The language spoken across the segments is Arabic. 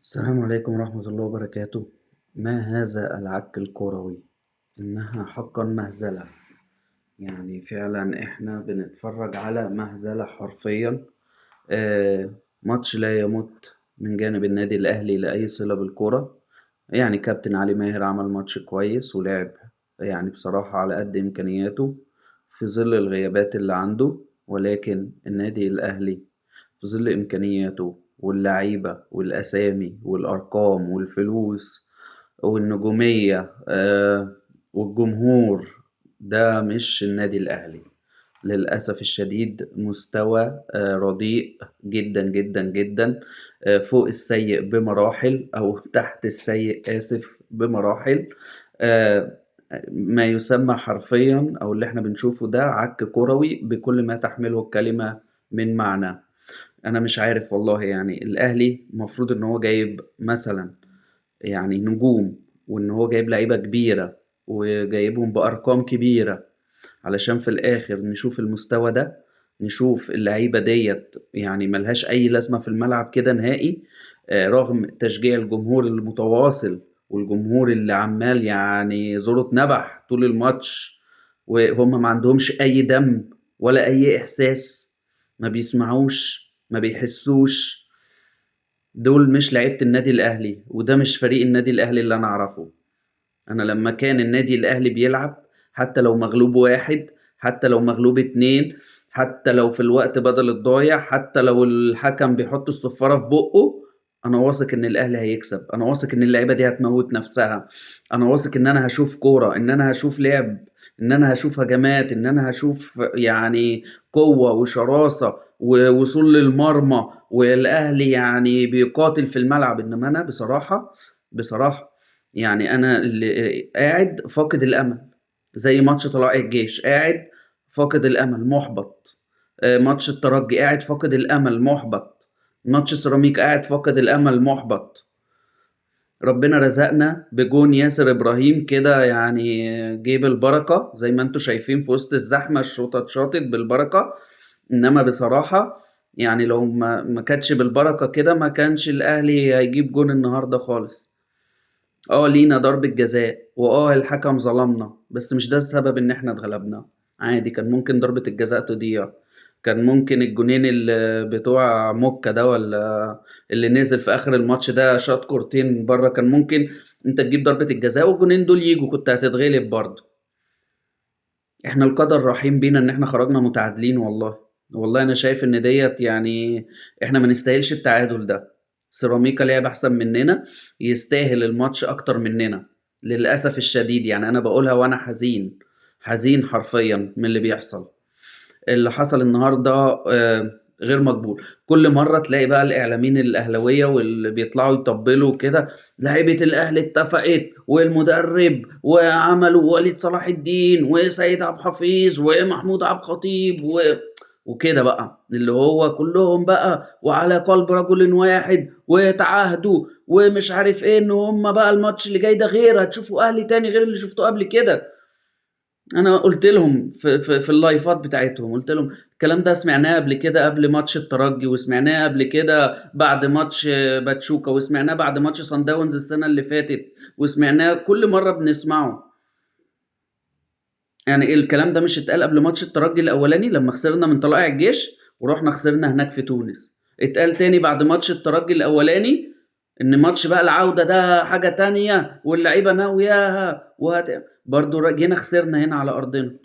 السلام عليكم ورحمة الله وبركاته. ما هذا العك الكروي؟ إنها حقا مهزلة. يعني فعلا إحنا بنتفرج على مهزلة حرفيا. ماتش لا يمت من جانب النادي الأهلي لأي صلة بالكرة. يعني كابتن علي ماهر عمل ماتش كويس ولعب، يعني بصراحة على قد إمكانياته في ظل الغيابات اللي عنده. ولكن النادي الأهلي في ظل إمكانياته واللعيبة والأسامي والأرقام والفلوس والنجومية والجمهور، ده مش النادي الأهلي. للأسف الشديد مستوى رديء جدا جدا جدا، فوق السيء بمراحل أو تحت السيء آسف بمراحل. آه، ما يسمى حرفيا أو اللي احنا بنشوفه ده عك كروي بكل ما تحمله الكلمة من معنى. انا مش عارف والله، يعني الاهلي المفروض ان هو جايب مثلا يعني نجوم، وان هو جايب لعيبة كبيرة وجايبهم بارقام كبيرة، علشان في الاخر نشوف المستوى ده، نشوف اللعيبة ديت يعني ملهاش اي لازمة في الملعب كده نهائي. رغم تشجيع الجمهور المتواصل والجمهور اللي عمال يعني زورة نبح طول الماتش، وهم ما عندهمش اي دم ولا اي احساس، ما بيسمعوش ما بيحسوش. دول مش لعيبة النادي الاهلي، وده مش فريق النادي الاهلي اللي انا اعرفه. انا لما كان النادي الاهلي بيلعب، حتى لو مغلوب واحد، حتى لو مغلوب اتنين، حتى لو في الوقت بدل الضايع، حتى لو الحكم بيحط الصفارة في بقه، انا واثق ان الاهلي هيكسب. انا واثق ان اللعيبة دي هتموت نفسها. انا واثق ان انا هشوف كورة، ان انا هشوف لعب، ان انا هشوف هجمات، ان انا هشوف يعني قوة وشراسة ووصول للمرمى، والاهلي يعني بيقاتل في الملعب. انما انا بصراحة يعني انا اللي قاعد فاقد الامل، زي ماتش طلائع الجيش قاعد فاقد الامل محبط. ماتش الترجي قاعد فاقد الامل محبط. ماتش سيراميكا قاعد فاقد الامل محبط. ربنا رزقنا بجون ياسر ابراهيم كده، يعني جيب البركة زي ما انتوا شايفين في وسط الزحمة، الشوطة اتشاطت بالبركة. انما بصراحة يعني لو ما كانتش بالبركة كده، ما كانش الاهلي هيجيب جون النهاردة خالص. لينا ضربة جزاء، الحكم ظلمنا، بس مش ده السبب ان احنا اتغلبنا. عادي كان ممكن ضربة الجزاء تضيع. كان ممكن الجونين اللي بتوع موكا ده، ولا اللي نزل في اخر الماتش ده شاط كورتين بره، كان ممكن انت تجيب ضربة الجزاء والجونين دول يجوا، كنت هتتغلب برضه. احنا القدر رحيم بينا ان احنا خرجنا متعادلين والله. والله انا شايف ان ديت يعني احنا ما نستاهلش التعادل ده. سيراميكا لعب احسن مننا، يستاهل الماتش اكتر مننا. للاسف الشديد يعني انا بقولها وانا حزين، حزين حرفيا من اللي بيحصل. اللي حصل النهارده غير مقبول. كل مره تلاقي بقى الاعلاميين الاهلاويه واللي بيطلعوا يطبلوا كده، لعيبه الاهلي اتفقت والمدرب وعملوا وليد صلاح الدين وسيد عبد الحفيظ ومحمود عبد الخطيب وكده بقى، اللي هو كلهم بقى وعلى قلب رجل واحد وتعاهدوا ومش عارف ايه، ان هم بقى الماتش اللي جاي ده غير هتشوفوا اهلي تاني غير اللي شفتوه قبل كده. انا قلت لهم في اللايفات بتاعتهم، قلت لهم الكلام ده سمعناه قبل كده قبل ماتش الترجي، وسمعناه قبل كده بعد ماتش باتشوكا، وسمعناه بعد ماتش صن داونز السنه اللي فاتت، وسمعناه كل مره بنسمعه. يعني الكلام ده مش اتقال قبل ماتش الترجي الاولاني لما خسرنا من طلائع الجيش ورحنا خسرنا هناك في تونس؟ اتقال تاني بعد ماتش الترجي الاولاني ان ماتش بقى العودة ده حاجة تانية واللعيبة ناوياها برضو جينا خسرنا هنا على ارضنا.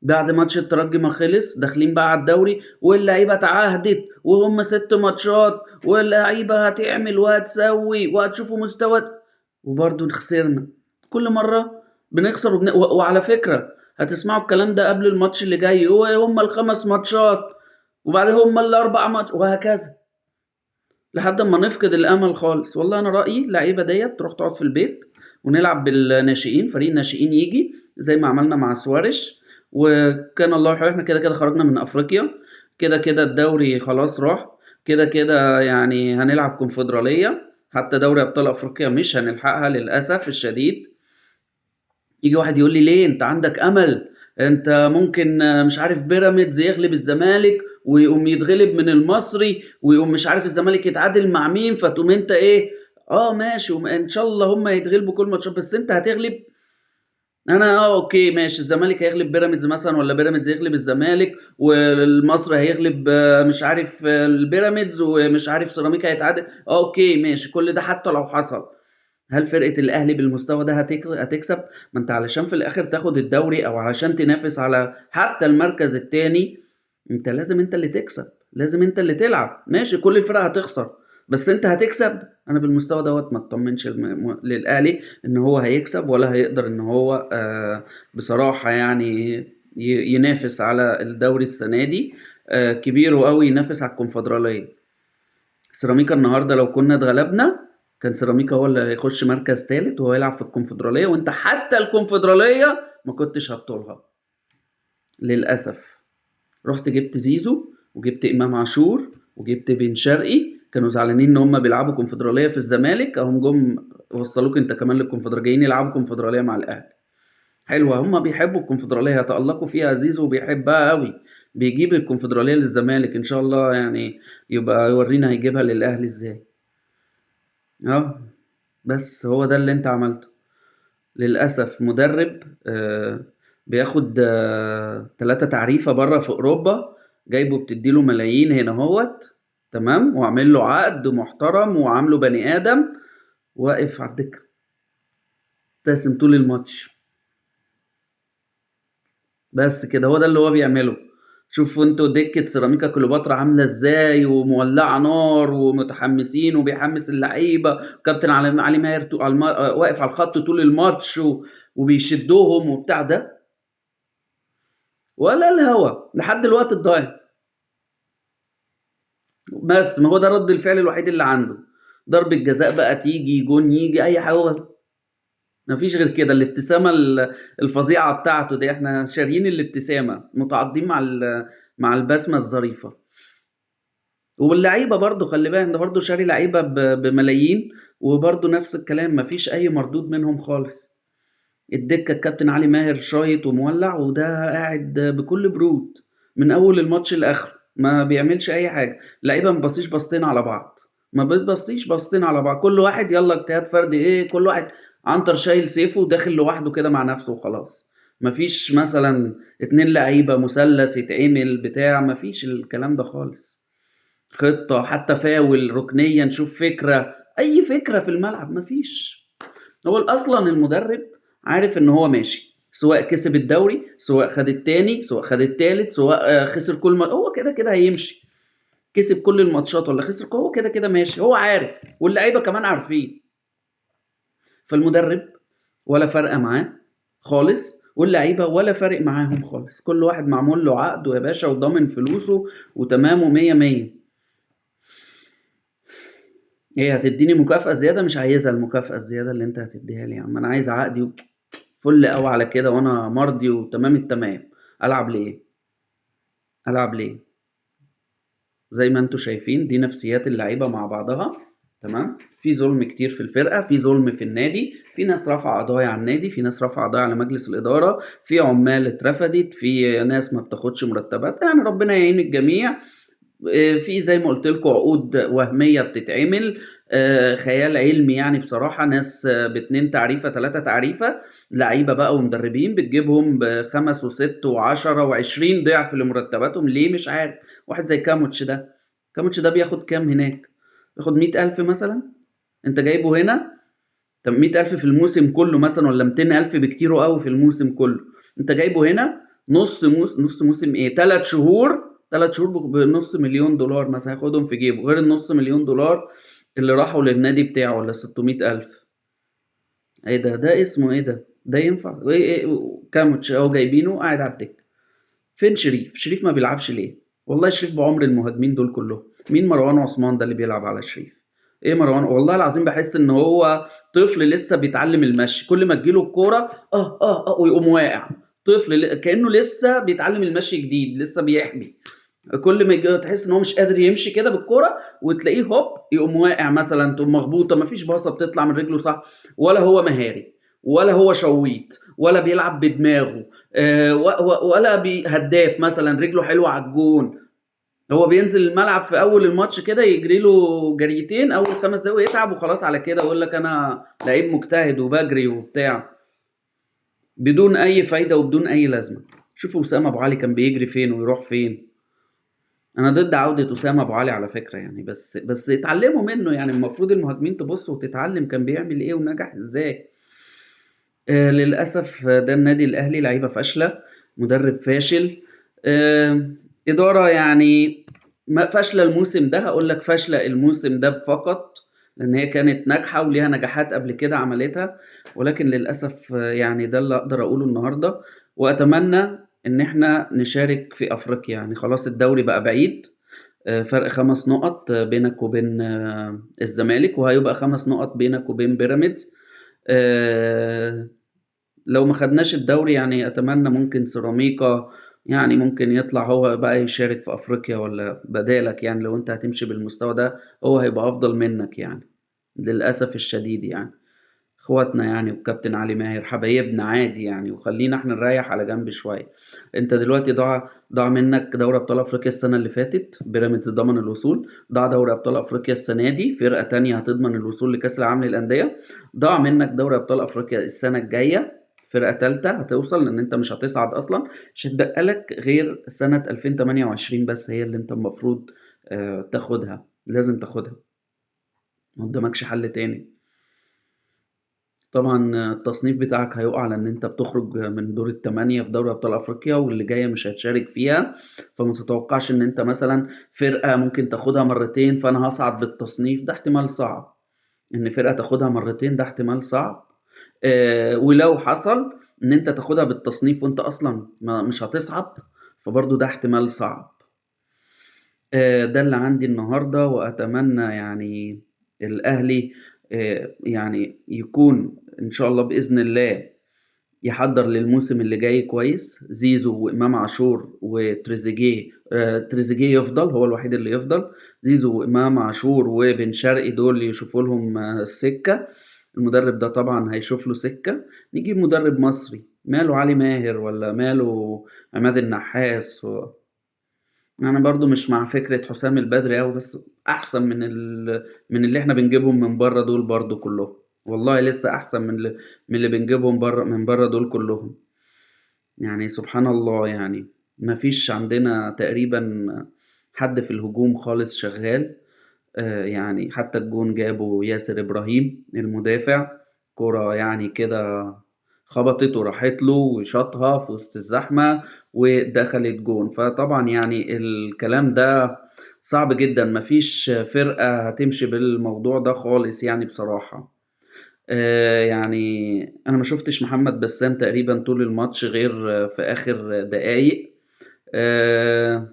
بعد ماتش الترجي ما خلص داخلين بقى على الدوري واللعيبه اتعهدت وهم 6 ماتشات واللعيبه هتعمل وهتسوي وهتشوفوا مستوى، وبرضه خسرنا. كل مره بنخسر وعلى فكره هتسمعوا الكلام ده قبل الماتش اللي جاي، هو هم ال5 ماتشات وبعدين هم ال4 ماتش وهكذا لحد ما نفقد الامل خالص. والله انا رايي اللعيبه ديت تروح تقعد في البيت ونلعب بالناشئين، فريق الناشئين يجي زي ما عملنا مع سوارش. وكان الله يرحمه، احنا كده كده خرجنا من افريقيا، كده كده الدوري خلاص راح، كده كده يعني هنلعب كونفدراليه، حتى دوري ابطال افريقيا مش هنلحقها للاسف الشديد. يجي واحد يقول لي ليه انت عندك امل انت ممكن مش عارف بيراميدز يغلب الزمالك ويقوم يتغلب من المصري، ويقوم مش عارف الزمالك يتعادل مع مين، فتقوم انت ايه، اه ماشي ان شاء الله هم يتغلبوا كل ماتشات بس انت هتغلب. انا اوكي ماشي، الزمالك هيغلب بيراميدز مثلا، ولا بيراميدز يغلب الزمالك، والمصري هيغلب مش عارف البيراميدز، ومش عارف سيراميكا هيتعادل، اوكي ماشي، كل ده حتى لو حصل، هل فرقة الأهلي بالمستوى ده هتكسب؟ ما أنت علشان في الآخر تاخد الدوري، أو علشان تنافس على حتى المركز التاني، أنت لازم أنت اللي تكسب، لازم أنت اللي تلعب. ماشي كل الفرق هتخسر بس أنت هتكسب. أنا بالمستوى دوت ما اطمنش للأهلي إن هو هيكسب، ولا هيقدر إن هو بصراحة يعني ينافس على الدوري السنة دي. كبير وقوي ينافس على الكونفدرالية. سيراميكا النهارده لو كنا اتغلبنا، كان سيراميكا هو اللي هيخش مركز ثالث وهو يلعب في الكونفدراليه، وانت حتى الكونفدراليه ما كنتش هتطولها للاسف. رحت جبت زيزو وجبت امام عاشور وجبت بن شرقي، كانوا زعلانين ان هم بيلعبوا كونفدراليه في الزمالك، اهم جم وصلوك انت كمان للكونفدراليه، جايين يلعبوا كونفدراليه مع الاهلي. حلوه، هم بيحبوا الكونفدراليه، يتالقوا فيها، زيزو بيحبها قوي، بيجيب الكونفدراليه للزمالك ان شاء الله يعني، يبقى يورينا هيجيبها للاهلي ازاي. اه بس هو ده اللي انت عملته. للأسف مدرب بياخد 3 تعريفة بره في أوروبا، جايبه بتديله ملايين هنا هوت، تمام، وعامل له عقد محترم وعامله بني آدم، واقف على الدكة ابتسم طول الماتش. بس كده هو ده اللي هو بيعمله. شوفوا انتوا دكة سيراميكا كليوباترا عاملة ازاي، ومولعة نار ومتحمسين وبيحمس اللعيبة، كابتن علي ماهر واقف على الخط طول الماتش وبيشدوهم وبتاع ده، ولا الهوا لحد الوقت الضايع. بس ما هو ده رد الفعل الوحيد اللي عنده. ضربة جزاء بقى تيجي، جون يجي، اي حاجة، مفيش غير كده. الابتسامة الفظيعة بتاعته دي، احنا شاريين الابتسامة، متعاطين مع البسمة الظريفة. واللعيبة برضو خلي بالك، ده برضو شاري لعيبة بملايين، وبرضو نفس الكلام، مفيش أي مردود منهم خالص. الدكة الكابتن علي ماهر شايط ومولع، وده قاعد بكل برود من أول الماتش لآخره، ما بيعملش أي حاجة. اللعيبة ما بصيش باصتين على بعض، ما بتبصيش باصتين على بعض، كل واحد يلا اجتهاد فردي، ايه كل واحد عنتر شايل سيفه وداخل لوحده كده مع نفسه وخلاص. مفيش مثلا 2 لعيبة مثلث يتعمل بتاع، مفيش الكلام ده خالص. خطة حتى فاول ركنية نشوف فكرة، أي فكرة في الملعب مفيش. هو أصلا المدرب عارف إن هو ماشي، سواء كسب الدوري، سواء خد التاني، سواء خد التالت، سواء خسر كل هو كده كده هيمشي. كسب كل الماتشات ولا خسر، هو كده كده ماشي، هو عارف، واللعيبة كمان عارفين. فالمدرب ولا فارقة معاه خالص، واللعيبة ولا فارق معاهم خالص، كل واحد معمول له عقد ويا باشا وضامن فلوسه وتمام ومية مية. هي هتديني مكافأة زيادة؟ مش عايزها المكافأة الزيادة اللي انت هتديها لي يا عم، انا عايز عقدي فل قوي على كده، وانا مرضي وتمام التمام. العب ليه؟ العب ليه؟ زي ما انتوا شايفين دي نفسيات اللعيبة مع بعضها، تمام. في ظلم كتير في الفرقة، في ظلم في النادي، في ناس رافعة قضايا على النادي، في ناس رافعة قضايا على مجلس الإدارة، في عمال اترفدت، في ناس ما بتاخدش مرتبات، يعني ربنا يعين الجميع. في زي ما قلت لكم عقود وهمية بتتعمل، خيال علمي يعني بصراحة، ناس ب2 تعريفة 3 تعريفة، لعيبة بقى ومدربين بتجيبهم ب5 و6 و10 و20 ضعف لمرتباتهم، ليه مش عارف. واحد زي كاموتش ده، كاموتش ده بياخد كام هناك؟ بياخد 100,000 مثلا، انت جايبه هنا. طب 100,000 في الموسم كله مثلا، ولا 200,000 بكتيره قوي في الموسم كله، انت جايبه هنا نص موسم ايه، 3 شهور، 3 شهور بنص مليون دولار مثلا هياخدهم في جيبه، غير النص مليون دولار اللي راحوا للنادي بتاعه، ولا 600,000. ايه ده اسمه ايه ده ينفع كاموتش اهو جايبينه قاعد على الدكه. فين شريف ما بيلعبش ليه؟ والله شريف بعمر المهاجمين دول كلهم. مين مروان عثمان ده اللي بيلعب على شريف؟ ايه مروان، والله العظيم بحس ان هو طفل لسه بيتعلم المشي، كل ما تجيله الكوره ويقوم واقع. طفل كانه لسه بيتعلم المشي جديد، لسه بيحبي. كل ما يجي تحس ان هو مش قادر يمشي كده بالكوره، وتلاقيه هوب يقوم واقع مثلا، تقوم مخبوطه، مفيش باصه بتطلع من رجله صح، ولا هو مهاري، ولا هو شويط، ولا بيلعب بدماغه، ولا هداف مثلا رجله حلوه على الجون. هو بينزل الملعب في اول الماتش كده يجري له جريتين اول 5 دقايق ويتعب وخلاص على كده، ويقول لك انا لعيب مجتهد وبجري وبتاع، بدون اي فايده وبدون اي لازمه. شوفوا اسامه ابو علي كان بيجري فين ويروح فين. انا ضد عوده اسامه ابو علي على فكره يعني، بس اتعلموا منه يعني. المفروض المهاجمين تبص وتتعلم كان بيعمل ايه ونجح ازاي. للاسف ده النادي الاهلي، لعيبه فاشله، مدرب فاشل، اداره يعني فاشله الموسم ده. هقول لك فاشله الموسم ده فقط، لان هي كانت ناجحه وليها نجاحات قبل كده عملتها، ولكن للاسف يعني ده اللي اقدر اقوله النهارده. واتمنى ان احنا نشارك في افريقيا يعني. خلاص الدوري بقى بعيد، فرق 5 نقط بينك وبين الزمالك، وهيبقى 5 نقط بينك وبين بيراميدز. آه، لو ما خدناش الدوري يعني اتمنى ممكن سيراميكا يعني ممكن يطلع هو بقى يشارك في افريقيا ولا بدالك يعني. لو انت هتمشي بالمستوى ده هو هيبقى افضل منك يعني، للاسف الشديد يعني. اخواتنا يعني، والكابتن علي ماهر حبايبنا عادي يعني، وخلينا احنا نريح على جنب شويه. انت دلوقتي ضاع منك دوري ابطال افريقيا السنه اللي فاتت، بيراميدز ضمن الوصول. ضاع دوري ابطال افريقيا السنه دي، فرقه تانية هتضمن الوصول لكاس العالم للانديه. ضاع منك دوري ابطال افريقيا السنه الجايه، فرقه تالتة هتوصل، لان انت مش هتصعد اصلا. مش هتبقالك غير سنه 2028 بس هي اللي انت المفروض تاخدها، لازم تاخدها، ما قدامكش حل تاني. طبعا التصنيف بتاعك هيقع، لان انت بتخرج من دور الثمانية في دوري ابطال افريقيا، واللي جاية مش هتشارك فيها. فما تتوقعش ان انت مثلا فرقة ممكن تاخدها مرتين فانا هصعد بالتصنيف، ده احتمال صعب. ان فرقة تاخدها مرتين ده احتمال صعب. ولو حصل ان انت تاخدها بالتصنيف وانت اصلا مش هتصعد، فبرضو ده احتمال صعب. ده اللي عندي النهاردة، وأتمنى يعني الأهلي يعني يكون إن شاء الله بإذن الله يحضر للموسم اللي جاي كويس. زيزو وإمام عاشور وتريزيجيه، تريزيجيه يفضل، هو الوحيد اللي يفضل. زيزو وإمام عاشور وبن شرقي دول يشوفوا لهم السكة. المدرب ده طبعا هيشوف له سكة. نجيب مدرب مصري، ماله علي ماهر ولا ماله عماد النحاس انا برضو مش مع فكرة حسام البدري أوي، بس احسن من اللي احنا بنجيبهم من بره دول برضو كلهم. والله لسه احسن من اللي بنجيبهم من بره دول كلهم. يعني سبحان الله يعني، ما فيش عندنا تقريبا حد في الهجوم خالص شغال. يعني حتى الجون جابه ياسر إبراهيم المدافع، كرة يعني كده خبطت وراحت له وشاطها في وسط الزحمة ودخلت جون. فطبعا يعني الكلام ده صعب جدا، مفيش فرقة هتمشي بالموضوع ده خالص يعني بصراحة. يعني أنا ما شفتش محمد بسام تقريبا طول الماتش غير في آخر دقايق. آه،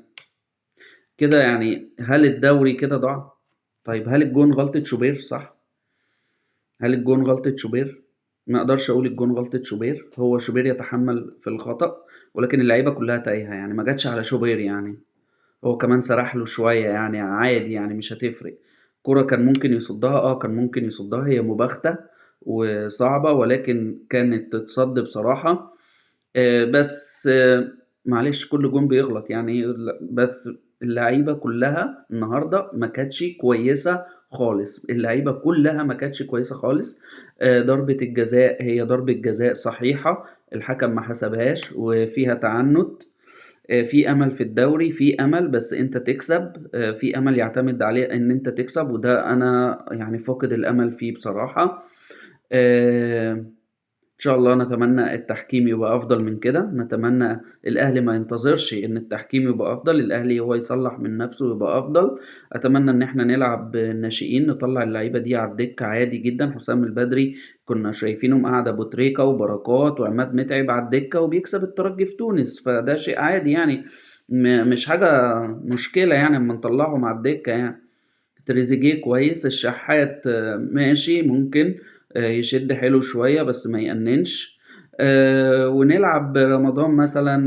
كده يعني. هل الدوري كده ضاع؟ طيب هل الجون غلطة شوبير؟ صح. هل الجون غلطة شوبير؟ ما اقدرش اقول الجون غلطة شوبير، هو شوبير يتحمل في الخطأ، ولكن اللعيبة كلها تايهة يعني، ما جاتش على شوبير يعني. هو كمان سرح له شوية يعني، عادي يعني مش هتفرق. كرة كان ممكن يصدها، كان ممكن يصدها، هي مباغتة وصعبة ولكن كانت تتصد بصراحة. بس معلش كل جون بيغلط يعني. بس اللعيبة كلها النهاردة ما كانتش كويسة خالص، اللعيبة كلها ما كانتش كويسة خالص. ضربة الجزاء هي ضربة جزاء صحيحة، الحكم ما حسبهاش وفيها تعنت. في امل في الدوري، في امل، بس انت تكسب. في امل يعتمد عليه ان انت تكسب، وده انا يعني فاقد الامل فيه بصراحة. إن شاء الله نتمنى التحكيم يبقى أفضل من كده. نتمنى الأهلي ما ينتظرش إن التحكيم يبقى أفضل، الأهلي هو يصلح من نفسه ويبقى أفضل. أتمنى إن إحنا نلعب بالناشئين، نطلع اللعيبة دي على الدكة عادي جدا. حسام البدري كنا شايفينهم قاعدة أبو تريكة وبركات وعماد متعب على الدكة وبيكسب الترجي في تونس، فده شيء عادي يعني. مش حاجة مشكلة يعني اما نطلعهم على الدكة يعني. تريزيجيه كويس، الشحات ماشي ممكن يشد حلو شوية بس ما يأننش. ونلعب رمضان مثلا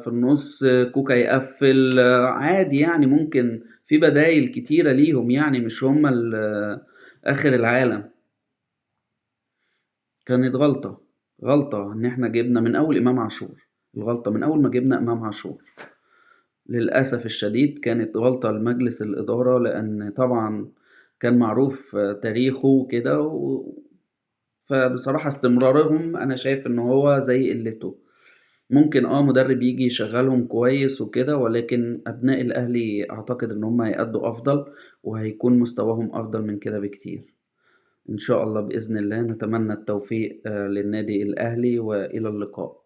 في النص، كوكا يقفل عادي يعني. ممكن في بدايل كتيرة ليهم يعني، مش هم آخر العالم. كانت غلطة، غلطة إن إحنا جِبنا من أول إمام عاشور، الغلطة من أول ما جِبنا إمام عاشور. للأسف الشديد كانت غلطة لمجلس الإدارة، لأن طبعًا كان معروف تاريخه وكده فبصراحة استمرارهم أنا شايف إن هو زي قِلّته. ممكن مدرب ييجي يشغّلهم كويس وكده، ولكن أبناء الأهلي أعتقد إن هم هيأدّوا أفضل، وهيكون مستواهم أفضل من كده بكتير. إن شاء الله بإذن الله نتمنى التوفيق للنادي الأهلي، وإلى اللقاء.